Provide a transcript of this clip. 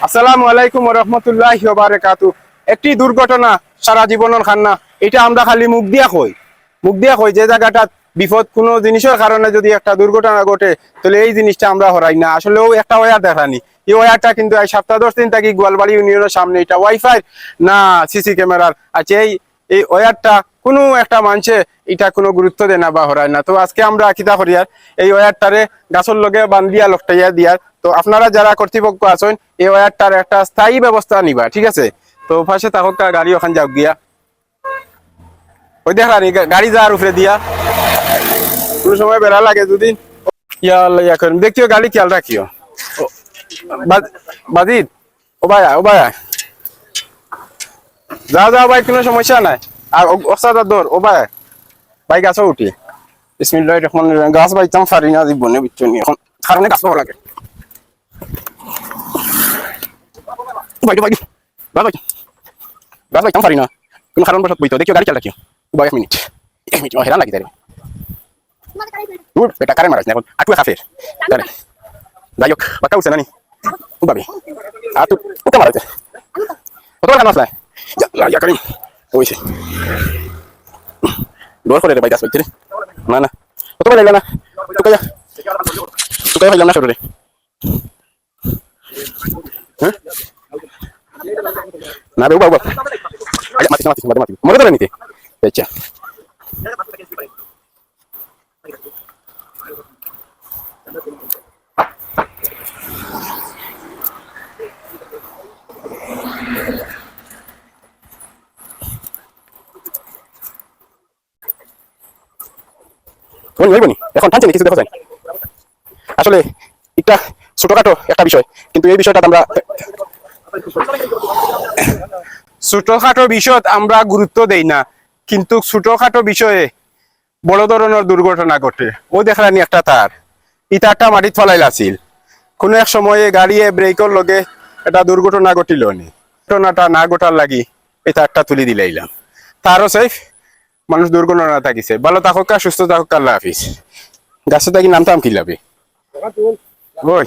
আসসালামু আলাইকুম ওয়া রাহমাতুল্লাহি ওয়া বারাকাতুহু। একটি দুর্ঘটনা সারা জীবনের খান্না, এটা আমরা খালি মুখ দিয়া কই যে জায়গাটা বিপদ কোনো জিনিসের কারণে যদি একটা দুর্ঘটনা ঘটে তাহলে এই জিনিসটা আমরা হরাই না। আসলেও একটা ওয়্যার দেখানি, এই ওয়্যারটা কিন্তু এই সপ্তাহ 10 দিন থাকি গোয়ালবাড়ি ইউনিয়নের সামনে, এটা ওয়াইফাই না সিসি ক্যামেরার আছে। এই ওয়্যারটা কোনো একটা মানুষে এটা কোনো গুরুত্ব দেয় না বা হরায় না। তো আজকে আমরা কিতা করিয়ার এই ওয়্যারটারে গাছের লগে বান্ধিয়া লকটাইয়া দিয়ার। তো আপনারা যারা কর্তৃপক্ষ আছেন এই ওয়্যারটার একটা স্থায়ী ব্যবস্থা নিবা, ঠিক আছে? তো পাশে থাকুক গাড়ি ওখান যাও গিয়া, ওই দেখানি গাড়ি যাওয়ার উপরে দিয়া কোনো সময় বেড়া লাগে যদি ইয়া করেন দেখিও, গাড়ি খেয়াল রাখিও। বাজিত ও ভাই যাও ভাই, কোনো সমস্যা নাই। আর ওস্তাদার দর ও ভাই গাছও উঠি বিসমিল্লাহির রহমানির রহিম। গাছ বাইতাম পারি না জীবনে, বুঝছো নি? এখন কারণে গাছ পাওয়া লাগে। ভাই গাছ বাইতাম পারি না, কোনো কারণ বসত বইতো। দেখিও গাড়ি খেয়াল রাখিও। ভাই 1 মিনিট হেরান লাগি তারে বেটা কারে মারাস না এখন আটু খাফের যাই হোক বাক্কা উঠছে নানি ভাবি আর তুই ওকে মারাইছে কত খান আসলে ইয়া করিম ওইছে ডোর করে রে ভাই গাছ বাইতে না কত ভাই লাগলা না তোকে ভাইলাম না সরে রে হ্যাঁ না রে বাবা আরে মাতি মরে ধরে নিতে আচ্ছা এখন টানছে কিছু দেখা যায় আসলে একটা ছোটখাটো একটা বিষয়, কিন্তু এই বিষয়টা আমরা ছোটখাটো বিষয় আমরা গুরুত্ব দেই না, কিন্তু ছোটখাটো বিষয়ে বড় ধরনের দুর্ঘটনা ঘটে। ও দেখলানি একটা তার ইতারটা মাটিত ফেলাইল আছিল, কোনো এক সময়ে গাড়িয়ে ব্রেকের লগে একটা দুর্ঘটনা ঘটিল নি, ঘটনাটা না ঘটার লাগি এই তারটা তুলি দিলাইলাম। তারও সেফ, মানুষ দুর্ঘটনা থাকিছে। ভালো থাকুক, সুস্থ থাকুক, আল্লাহ হাফিজ। গাছে থাকি নামতাম কি লাভে ওই